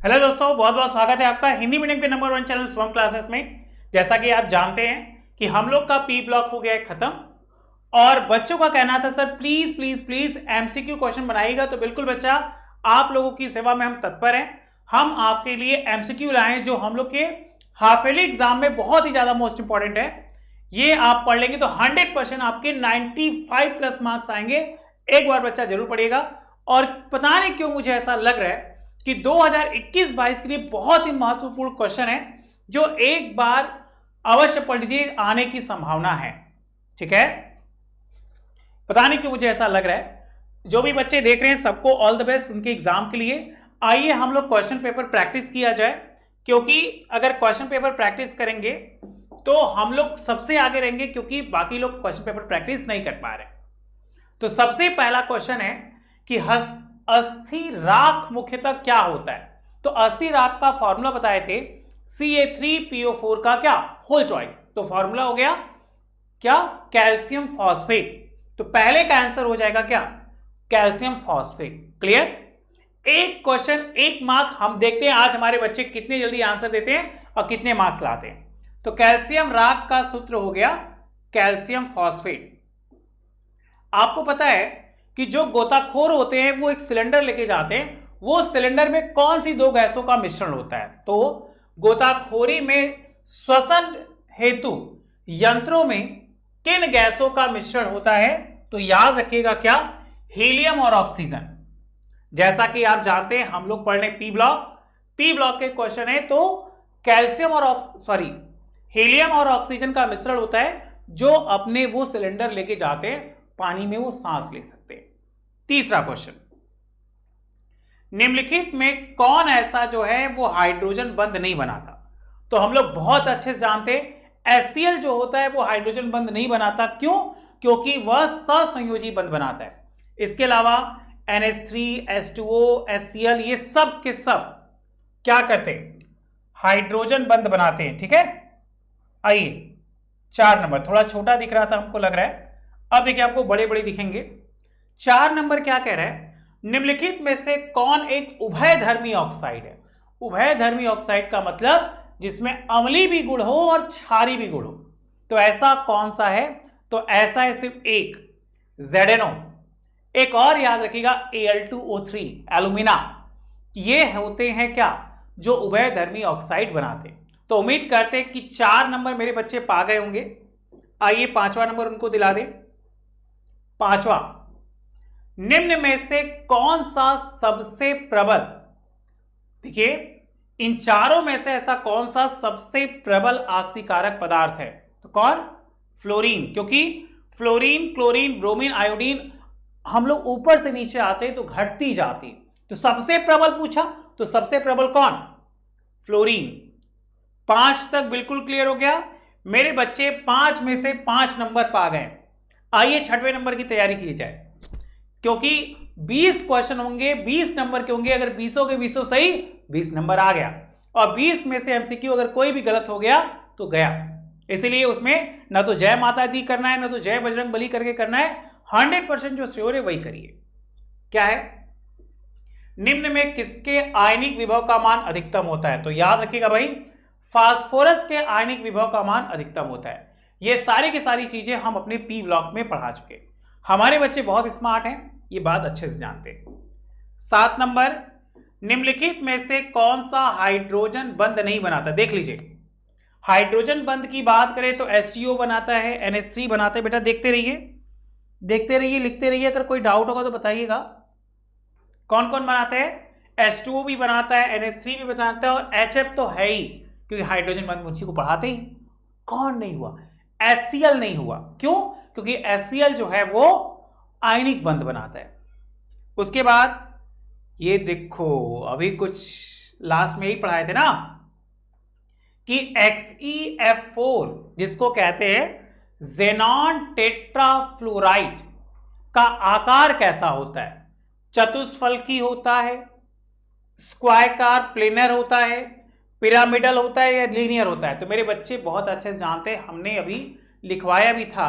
Hello दोस्तों, बहुत बहुत स्वागत है आपका हिंदी मीडियम के नंबर 1 चैनल स्वयं क्लासेस में। जैसा कि आप जानते हैं कि हम लोग का पी ब्लॉक हो गया है खत्म और बच्चों का कहना था sir please please please MCQ question बनाइएगा। तो बिल्कुल बच्चा, आप लोगों की सेवा में हम तत्पर हैं। हम आपके लिए एमसीक्यू लाए जो हम लोग के हाफ ईयरली एग्जाम में बहुत ही ज्यादा मोस्ट इंपॉर्टेंट है। ये आप पढ़ लेंगे तो 100% आपके 95 प्लस मार्क्स आएंगे। एक बार बच्चा जरूर पढ़िएगा। और पता नहीं क्यों मुझे ऐसा लग रहा है कि 2021-22 के लिए बहुत ही महत्वपूर्ण क्वेश्चन है जो एक बार अवश्य पढ़ लीजिए, आने की संभावना है। ठीक है, पता नहीं क्यों मुझे ऐसा लग रहा है। जो भी बच्चे देख रहे हैं सबको ऑल द बेस्ट उनके एग्जाम के लिए। आइए हम लोग क्वेश्चन पेपर प्रैक्टिस किया जाए, क्योंकि अगर क्वेश्चन पेपर प्रैक्टिस करेंगे तो हम लोग सबसे आगे रहेंगे, क्योंकि बाकी लोग क्वेश्चन पेपर प्रैक्टिस नहीं कर पा रहे। तो सबसे पहला क्वेश्चन है कि अस्थि राख मुख्यतः क्या होता है। तो अस्थि राख का फॉर्मूला बताए थे CA3PO4 का क्या होल चॉइस। तो फॉर्मूला हो गया क्या, कैल्शियम फॉस्फेट। तो पहले का आंसर हो जाएगा क्या, कैल्शियम फॉस्फेट। क्लियर। एक क्वेश्चन एक मार्क। हम देखते हैं आज हमारे बच्चे कितने जल्दी आंसर देते हैं और कितने मार्क्स लाते हैं। तो कैल्शियम राख का सूत्र हो गया कैल्शियम फॉस्फेट। आपको पता है कि जो गोताखोर होते हैं वो एक सिलेंडर लेके जाते हैं, वो सिलेंडर में कौन सी दो गैसों का मिश्रण होता है। तो गोताखोरी में श्वसन हेतु यंत्रों में किन गैसों का मिश्रण होता है। तो याद रखिएगा क्या, हीलियम और ऑक्सीजन। जैसा कि आप जानते हैं हम लोग पढ़ रहे पी ब्लॉक के क्वेश्चन है। तो कैल्शियम और हीलियम और ऑक्सीजन का मिश्रण होता है जो अपने वो सिलेंडर लेके जाते हैं, पानी में वो सांस ले सकते हैं। तीसरा क्वेश्चन, निम्नलिखित में कौन ऐसा जो है वो हाइड्रोजन बंध नहीं बनाता। तो हम लोग बहुत अच्छे से जानते हैं HCl जो होता है वो हाइड्रोजन बंध नहीं बनाता। क्यों? क्योंकि वह सहसंयोजी बंध बनाता है। इसके अलावा NH3, H2O, HCl ये सब के सब क्या करते हैं, हाइड्रोजन बंध बनाते हैं। ठीक है, आइए 4 नंबर थोड़ा छोटा दिख रहा था हमको लग रहा है, अब देखिए आपको बड़े बड़े दिखेंगे। 4 नंबर क्या कह रहा है, निम्नलिखित में से कौन एक उभयधर्मी ऑक्साइड है। उभयधर्मी ऑक्साइड का मतलब जिसमें अम्लीय भी गुण हो और क्षारीय भी गुण हो। तो ऐसा कौन सा है, तो ऐसा है सिर्फ एक ZNO। एक और याद रखिएगा Al2O3 एलुमिना। ये होते हैं क्या, जो उभयधर्मी ऑक्साइड बनाते। तो उम्मीद करते हैं कि 4 नंबर मेरे बच्चे पा गए होंगे। आइए 5वां नंबर उनको दिला दें। 5वां, निम्न में से कौन सा सबसे प्रबल, देखिए इन चारों में से ऐसा कौन सा सबसे प्रबल आक्सीकारक पदार्थ है। तो कौन, फ्लोरीन। क्योंकि फ्लोरीन, क्लोरीन, ब्रोमीन, आयोडीन हम लोग ऊपर से नीचे आते तो घटती जाती। तो सबसे प्रबल पूछा, तो सबसे प्रबल कौन, फ्लोरीन। 5 तक बिल्कुल क्लियर हो गया। मेरे बच्चे 5 में से 5 नंबर पा गए। आइए 6वें नंबर की तैयारी की जाए, क्योंकि 20 क्वेश्चन होंगे, 20 नंबर के होंगे। अगर 20 के 20 सही, 20 नंबर आ गया। और 20 में से एमसीक्यू अगर कोई भी गलत हो गया तो गया। इसलिए उसमें ना तो जय माता दी करना है, ना तो जय बजरंग बली करके करना है। 100% जो श्योर है वही करिए। क्या है, निम्न में किसके आयनिक विभव का मान अधिकतम होता है। तो याद रखिएगा भाई, फास्फोरस के आयनिक विभव का मान अधिकतम होता है। ये सारी की सारी चीजें हम अपने पी ब्लॉक में पढ़ा चुके। हमारे बच्चे बहुत स्मार्ट हैं, ये बात अच्छे से जानते हैं। 7 नंबर, निम्नलिखित में से कौन सा हाइड्रोजन बंध नहीं बनाता। देख लीजिए, हाइड्रोजन बंध की बात करें तो H2O बनाता है, NH3 बनाता है। बेटा देखते रहिए, देखते रहिए, लिखते रहिए। अगर कोई डाउट होगा तो बताइएगा कौन कौन बनाता है। H2O भी बनाता है, NH3 भी बनाता है और HF तो है ही, क्योंकि हाइड्रोजन बंध मुझे को पढ़ाते ही। कौन नहीं हुआ, HCl नहीं हुआ। क्यों? क्योंकि HCl जो है वो आयनिक बंध बनाता है। उसके बाद ये देखो, अभी कुछ लास्ट में ही पढ़ाए थे ना कि XeF4 जिसको कहते हैं जेनॉन टेट्राफ्लोराइड का आकार कैसा होता है। चतुष्फलकी होता है, स्क्वायकार, प्लेनर होता है, पिरामिडल होता है या लीनियर होता है। तो मेरे बच्चे बहुत अच्छे से जानते हैं, हमने अभी लिखवाया भी था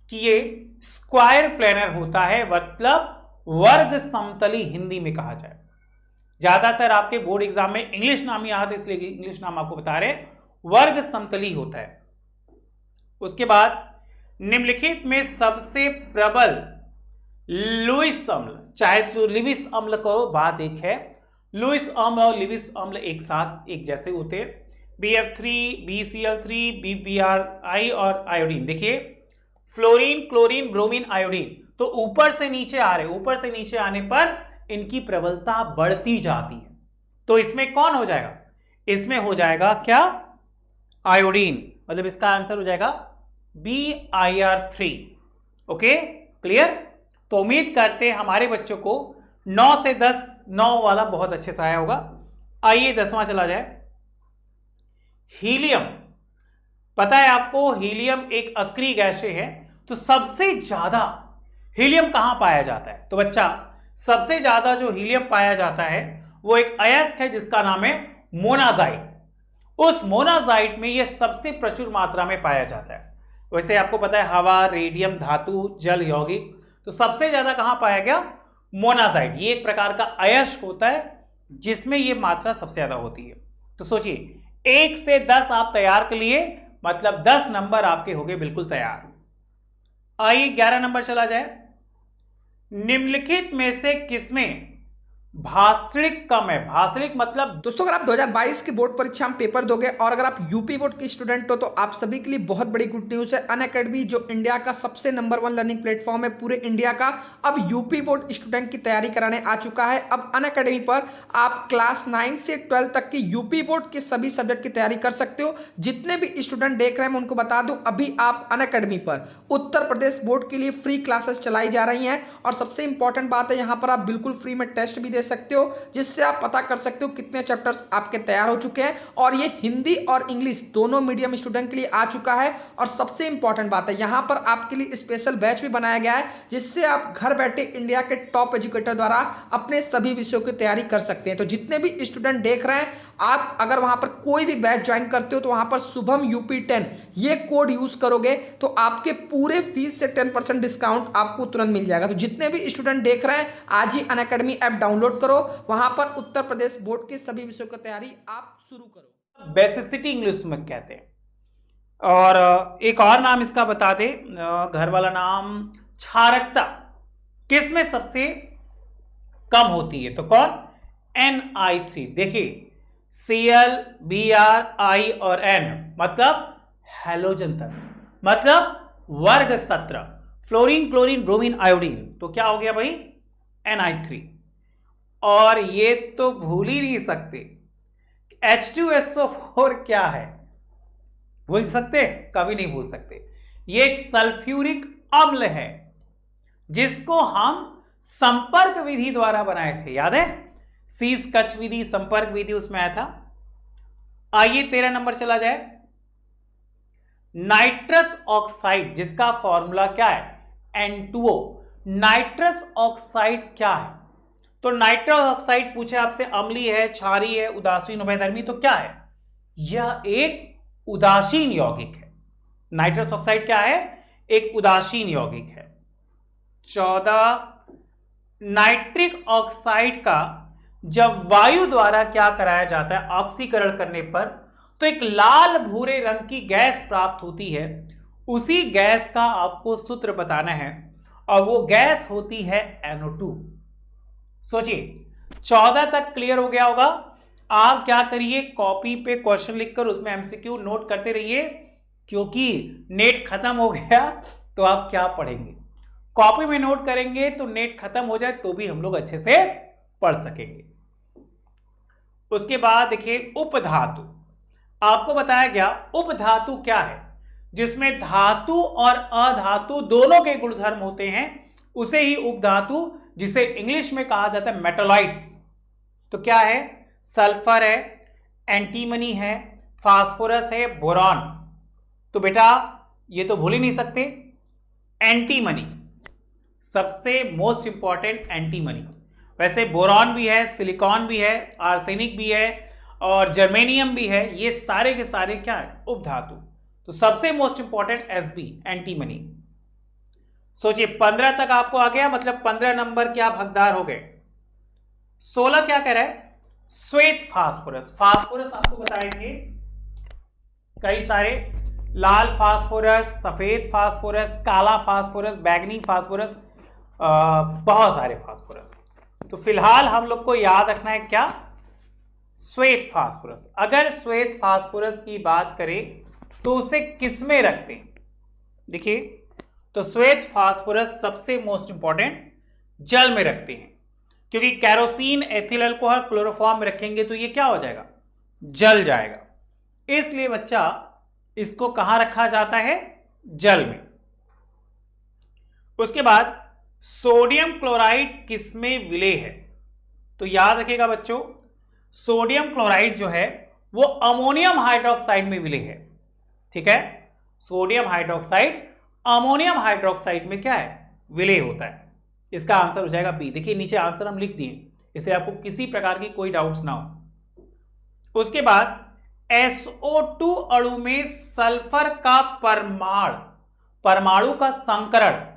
कि ये स्क्वायर प्लेनर होता है, मतलब वर्ग समतली हिंदी में कहा जाए। ज्यादातर आपके बोर्ड एग्जाम में इंग्लिश नाम ही आता है, इसलिए इंग्लिश नाम आपको बता रहे, वर्ग समतली होता है। उसके बाद निम्नलिखित में सबसे प्रबल लुईस अम्ल, चाहे तो लिविस अम्ल को बात एक है, लुईस अम्ल और लिविस अम्ल एक साथ एक जैसे होते हैं, BF3, BCl3, BBRI और आयोडीन। देखिए फ्लोरीन, क्लोरीन, ब्रोमीन, आयोडीन तो ऊपर से नीचे आ रहे, ऊपर से नीचे आने पर इनकी प्रबलता बढ़ती जाती है। तो इसमें कौन हो जाएगा, इसमें हो जाएगा क्या, आयोडीन, मतलब इसका आंसर हो जाएगा BIR3। Okay clear. तो उम्मीद करते हैं हमारे बच्चों को 9 से 10, 9 वाला बहुत अच्छे से आया होगा। आइए 10वां चला जाए। हीलियम, पता है आपको हीलियम एक अक्रिय गैस है, तो सबसे ज्यादा हीलियम कहां पाया जाता है, तो बच्चा सबसे ज्यादा जो हीलियम पाया जाता है वो एक अयस्क है जिसका नाम है मोनाजाइट। उस मोनाजाइट में यह सबसे प्रचुर मात्रा में पाया जाता है। वैसे आपको पता है हवा, रेडियम, धातु, जल, यौगिक, तो सबसे ज्यादा कहां पाया गया, मोनाजाइट। ये एक प्रकार का अयस्क होता है जिसमें यह मात्रा सबसे ज्यादा होती है। तो सोचिए 1 से 10 आप तैयार कर लिए, मतलब 10 नंबर आपके हो गए बिल्कुल तैयार। आइए 11 नंबर चला जाए। निम्नलिखित में से किसमें भाषणिक कम है, भाषणिक मतलब दोस्तों अगर आप 2022 की बोर्ड परीक्षा में पेपर दोगे और अगर आप यूपी बोर्ड के स्टूडेंट हो तो आप सभी के लिए बहुत बड़ी गुड न्यूज़ है। अनअकैडमी जो इंडिया का सबसे नंबर 1 लर्निंग प्लेटफॉर्म है पूरे इंडिया का, अब यूपी बोर्ड स्टूडेंट की तैयारी कराने आ चुका है। अब अनअकैडमी पर आप क्लास 9 से 12 तक की यूपी बोर्ड के सभी सब्जेक्ट की तैयारी कर सकते हो। जितने भी स्टूडेंट देख रहे हैं मैं उनको बता दूं, अभी आप अनअकैडमी पर उत्तर प्रदेश बोर्ड के लिए फ्री क्लासेस चलाई जा रही हैं और सबसे इंपॉर्टेंट बात है यहाँ पर आप बिल्कुल फ्री में टेस्ट भी दे सकते हो, जिससे आप पता कर सकते हो कितने चैप्टर्स आपके तैयार हो चुके हैं। और ये हिंदी और इंग्लिश दोनों मीडियम स्टूडेंट के लिए आ चुका है। और सबसे इंपॉर्टेंट बात है यहाँ पर आपके लिए स्पेशल बैच भी बनाया गया है, जिससे आप घर बैठे इंडिया के टॉप एजुकेटर द्वारा अपने सभी विषयों की तैयारी कर सकते हैं। तो जितने भी स्टूडेंट देख रहे हैं, आप अगर वहां पर कोई भी बैच ज्वाइन करते हो तो वहां पर शुभम UP10 ये कोड यूज करोगे तो आपके पूरे फीस से 10% डिस्काउंट आपको तुरंत मिल जाएगा। तो जितने भी स्टूडेंट देख रहे हैं आज ही अनअकैडमी ऐप डाउनलोड करो, वहां पर उत्तर प्रदेश बोर्ड के सभी विषयों की तैयारी आप शुरू करो। बेसिसिटी इंग्लिश में कहते हैं। और एक और नाम इसका बता दे, घर वाला नाम, क्षारकता किस में सबसे कम होती है, तो कौन, Ni3। देखिए Cl, Br, I और N मतलब हैलोजन तत्व, मतलब वर्ग 17, फ्लोरीन, क्लोरीन, ब्रोमीन, आयोडीन, तो क्या हो गया भाई, Ni3। और ये तो भूल ही नहीं सकते H2SO4 क्या है, भूल सकते, कभी नहीं भूल सकते। ये एक सल्फ्यूरिक अम्ल है जिसको हम संपर्क विधि द्वारा बनाए थे, याद है, शीश कच विधि, संपर्क विधि उसमें आया था। आइए 13 नंबर चला जाए। नाइट्रस ऑक्साइड जिसका फॉर्मूला क्या है, N2O। नाइट्रस ऑक्साइड क्या है, तो नाइट्रस ऑक्साइड पूछे आपसे अम्लीय है, क्षारीय है, उदासीन, उभयधर्मी, तो क्या है, यह एक उदासीन यौगिक है। नाइट्रस ऑक्साइड क्या है, एक उदासीन यौगिक है। 14 नाइट्रिक ऑक्साइड का जब वायु द्वारा क्या कराया जाता है, ऑक्सीकरण करने पर, तो एक लाल भूरे रंग की गैस प्राप्त होती है। उसी गैस का आपको सूत्र बताना है और वो गैस होती है NO2। सोचिए 14 तक क्लियर हो गया होगा। आप क्या करिए, कॉपी पे क्वेश्चन लिखकर उसमें MCQ नोट करते रहिए, क्योंकि नेट खत्म हो गया तो आप क्या पढ़ेंगे, कॉपी में नोट करेंगे तो नेट खत्म हो जाए तो भी हम लोग अच्छे से पढ़ सकेंगे। उसके बाद देखिए उपधातु, आपको बताया गया उपधातु क्या है, जिसमें धातु और अधातु दोनों के गुणधर्म होते हैं, उसे ही उपधातु, जिसे इंग्लिश में कहा जाता है मेटालॉइड्स। तो क्या है, सल्फर है, एंटीमनी है, फास्फोरस है, बोरॉन। तो बेटा ये तो भूल ही नहीं सकते, एंटीमनी सबसे मोस्ट इंपॉर्टेंट, एंटीमनी। वैसे बोरॉन भी है, सिलिकॉन भी है, आर्सेनिक भी है और जर्मेनियम भी है, ये सारे के सारे क्या है, उपधातु। तो सबसे मोस्ट इंपॉर्टेंट Sb, एंटीमनी। सोचिए 15 तक आपको आ गया, मतलब 15 नंबर के आप हकदार हो गए। 16 क्या कह रहा है, श्वेत फास्फोरस। फास्फोरस आपको बताएंगे कई सारे, लाल फास्फोरस, सफेद फास्फोरस, काला फास्फोरस, बैगनी फास्फोरस, बहुत सारे फास्फोरस। तो फिलहाल हम लोग को याद रखना है क्या, श्वेत फास्फोरस। अगर श्वेत फास्फोरस की बात करें तो उसे किस में रखते हैं, देखिए तो श्वेत फास्फोरस सबसे मोस्ट इंपॉर्टेंट जल में रखते हैं, क्योंकि कैरोसिन, एथिल अल्कोहल, क्लोरोफॉर्म में रखेंगे तो ये क्या हो जाएगा, जल जाएगा। इसलिए बच्चा इसको कहां रखा जाता है, जल में। उसके बाद सोडियम क्लोराइड किस में विलेय है, तो याद रखिएगा बच्चों, सोडियम क्लोराइड जो है वो अमोनियम हाइड्रोक्साइड में विलेय है, ठीक है। सोडियम हाइड्रोक्साइड अमोनियम हाइड्रोक्साइड में क्या है, विलेय होता है। इसका आंसर हो जाएगा बी। देखिए नीचे आंसर हम लिख दिए, इससे आपको किसी प्रकार की कोई डाउट्स ना हो। उसके बाद SO2 अणु में सल्फर का परमाणु का संकरण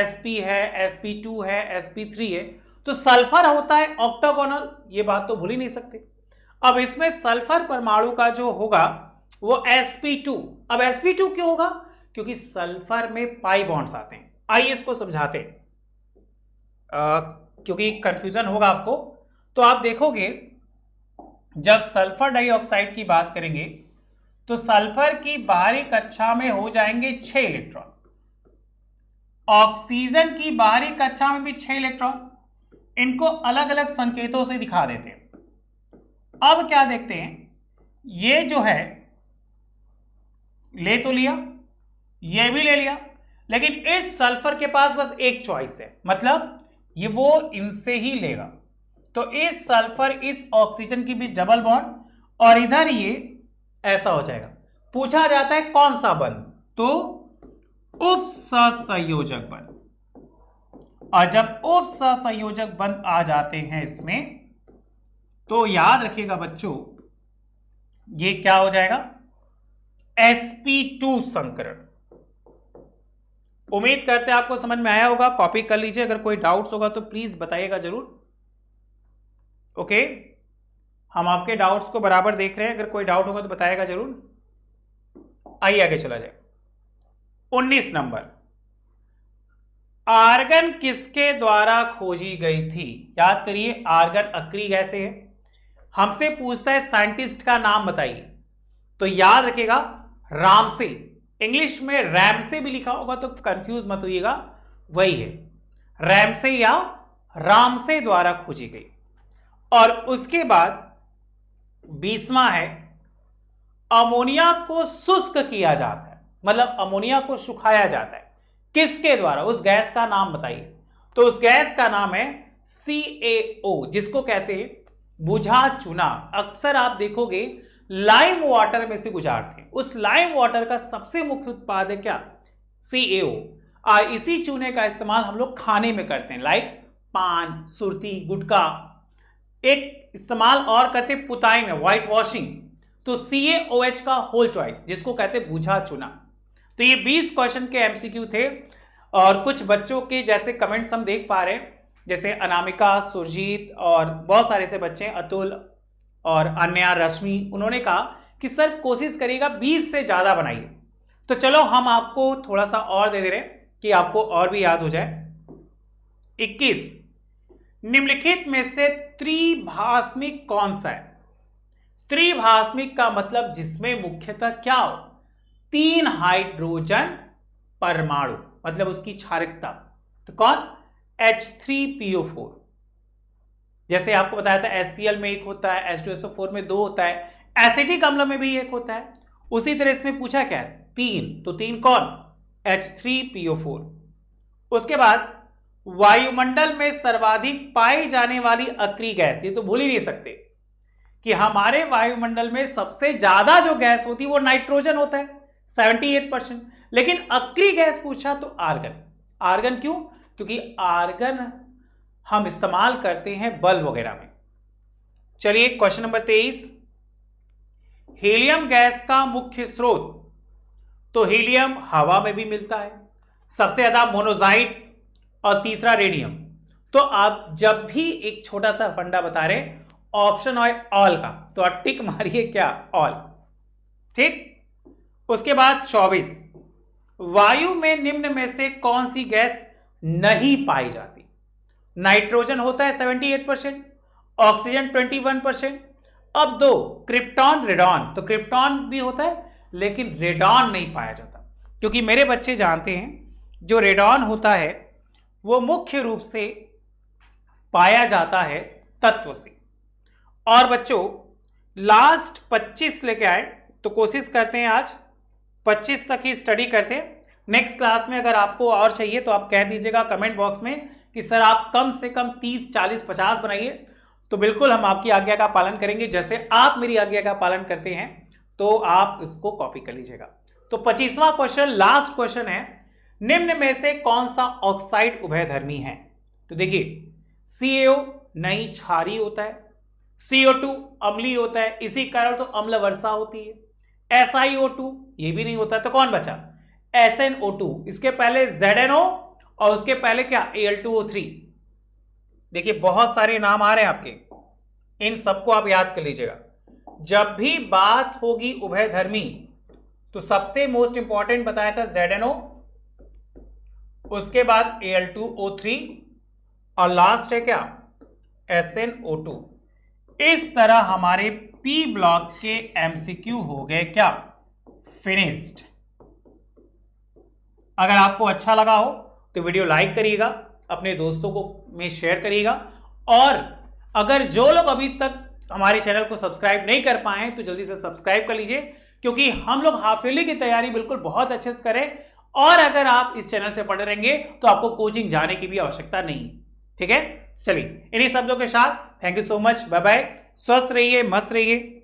sp है, sp2 है, sp3 है, तो सल्फर होता है ऑक्टागोनल, ये बात तो भूल ही नहीं सकते। अब इसमें सल्फर परमाणु का जो होगा वो sp2। अब sp2 क्यों होगा, क्योंकि सल्फर में पाई बॉन्ड्स आते हैं। आइए इसको समझाते हैं, क्योंकि कंफ्यूजन होगा आपको। तो आप देखोगे जब सल्फर डाइऑक्साइड की बात करेंगे तो सल्फर की बाहरी कक्षा में हो जाएंगे 6 इलेक्ट्रॉन, ऑक्सीजन की बाहरी कक्षा में भी 6 इलेक्ट्रॉन। इनको अलग अलग संकेतों से दिखा देते हैं। अब क्या देखते हैं, ये जो है ले तो लिया, ये भी ले लिया, लेकिन इस सल्फर के पास बस एक चॉइस है, मतलब ये वो इनसे ही लेगा। तो इस सल्फर इस ऑक्सीजन के बीच डबल बॉन्ड, और इधर ये ऐसा हो जाएगा। पूछा जाता है कौन सा बंध, तो उपसंयोजक बंध। और जब उपसंयोजक बंध आ जाते हैं इसमें, तो याद रखिएगा बच्चों, ये क्या हो जाएगा, sp2 संकरण। उम्मीद करते हैं आपको समझ में आया होगा, कॉपी कर लीजिए, अगर कोई डाउट्स होगा तो प्लीज बताइएगा जरूर। ओके, हम आपके डाउट्स को बराबर देख रहे हैं, अगर कोई डाउट होगा तो बताइएगा जरूर। आइए आगे चला जाए। 19 नंबर, आर्गन किसके द्वारा खोजी गई थी, याद करिए आर्गन अक्री गैस है। हमसे पूछता है साइंटिस्ट का नाम बताइए, तो याद रखिएगा रामसे, इंग्लिश में रैमसे भी लिखा होगा तो कंफ्यूज मत होइएगा, वही है, रैमसे या रामसे द्वारा खोजी गई। और उसके बाद 20वां है, अमोनिया को शुष्क किया जाता है, मतलब अमोनिया को सुखाया जाता है, किसके द्वारा, उस गैस का नाम बताइए। तो उस गैस का नाम है CaO, जिसको कहते हैं बुझा चूना। अक्सर आप देखोगे लाइम वाटर में से गुजारते हैं, उस लाइम वाटर का सबसे मुख्य उत्पाद है क्या, CaO। और इसी चूने का इस्तेमाल हम लोग खाने में करते हैं, लाइक पान, सुरती, गुटखा। एक इस्तेमाल और करते हैं पुताई में, व्हाइट वॉशिंग। तो CaOH का होल चॉइस, जिसको कहते हैं बुझा चूना। तो ये 20 क्वेश्चन के MCQ थे, और कुछ बच्चों के जैसे कमेंट्स हम देख पा रहे हैं, जैसे अनामिका, सुरजीत और बहुत सारे से बच्चे, अतुल और अन्या, रश्मि, उन्होंने कहा कि सर कोशिश करिएगा 20 से ज्यादा बनाइए। तो चलो हम आपको थोड़ा सा और दे दे रहे हैं कि आपको और भी याद हो जाए। 21, निम्नलिखित में से त्रिभाषमिक कौन सा है। त्रिभाषमिक का मतलब जिसमें मुख्यतः क्या हो, 3 हाइड्रोजन परमाणु, मतलब उसकी क्षारकता। तो कौन, H3PO4। जैसे आपको बताया था HCl में 1 होता है, H2SO4 में 2 होता है, एसिटिक अम्ल में भी 1 होता है। उसी तरह इसमें पूछा क्या है, 3, तो 3 कौन, H3PO4। उसके बाद वायुमंडल में सर्वाधिक पाई जाने वाली अक्रिय गैस, ये तो भूल ही नहीं सकते कि हमारे वायुमंडल में सबसे ज्यादा जो गैस होती है वो नाइट्रोजन होता है 78%, लेकिन अक्रिय गैस पूछा तो आर्गन। आर्गन क्यों, क्योंकि आर्गन हम इस्तेमाल करते हैं बल्ब वगैरह में। चलिए क्वेश्चन नंबर 23, हीलियम गैस का मुख्य स्रोत। तो हीलियम हवा में भी मिलता है, सबसे ज्यादा मोनोजाइट, और तीसरा रेडियम। तो आप जब भी एक छोटा सा फंडा बता रहे हैं, ऑप्शन है ऑल का, तो आप टिक मारिए क्या, ऑल। ठीक। उसके बाद 24, वायु में निम्न में से कौन सी गैस नहीं पाई जाती? नाइट्रोजन होता है 78%, ऑक्सीजन 21%। अब दो, क्रिप्टॉन रेडॉन, तो क्रिप्टॉन भी होता है लेकिन रेडॉन नहीं पाया जाता, क्योंकि मेरे बच्चे जानते हैं जो रेडॉन होता है वो मुख्य रूप से पाया जाता है तत्व से। और बच्चों लास्ट 25 लेके आए, तो कोशिश करते हैं आज 25 तक ही स्टडी करते हैं। नेक्स्ट क्लास में अगर आपको और चाहिए तो आप कह दीजिएगा कमेंट बॉक्स में कि सर आप कम से कम 30, 40, 50 बनाइए, तो बिल्कुल हम आपकी आज्ञा का पालन करेंगे। जैसे आप मेरी आज्ञा का पालन करते हैं तो आप इसको कॉपी कर लीजिएगा। तो 25वां क्वेश्चन, लास्ट क्वेश्चन है, निम्न में से कौन सा ऑक्साइड उभयधर्मी है? तो देखिए CaO नहीं, क्षारीय होता है, CO2 अम्लीय होता है, इसी कारण तो अम्ल वर्षा होती है। SiO2 ये भी नहीं होता है, तो कौन बचा? SnO2, इसके पहले ZnO और उसके पहले क्या, Al2O3। देखिए बहुत सारे नाम आ रहे हैं आपके, इन सबको आप याद कर लीजिएगा। जब भी बात होगी उभयधर्मी तो सबसे मोस्ट इंपॉर्टेंट बताया था ZnO, उसके बाद Al2O3 और लास्ट है क्या, SnO2। इस तरह हमारे P ब्लॉक के MCQ हो गए क्या, फिनिश्ड। अगर आपको अच्छा लगा हो तो वीडियो लाइक करिएगा, अपने दोस्तों को में शेयर करिएगा, और अगर जो लोग अभी तक हमारे चैनल को सब्सक्राइब नहीं कर पाए तो जल्दी से सब्सक्राइब कर लीजिए, क्योंकि हम लोग हाफ ईयरली की तैयारी बिल्कुल बहुत अच्छे से करें। और अगर आप इस चैनल से पढ़े रहेंगे तो आपको कोचिंग जाने की भी आवश्यकता नहीं। ठीक है, चलिए इन्हीं शब्दों के साथ thank you so much, bye bye, स्वस्थ रहिए, मस्त रहिए।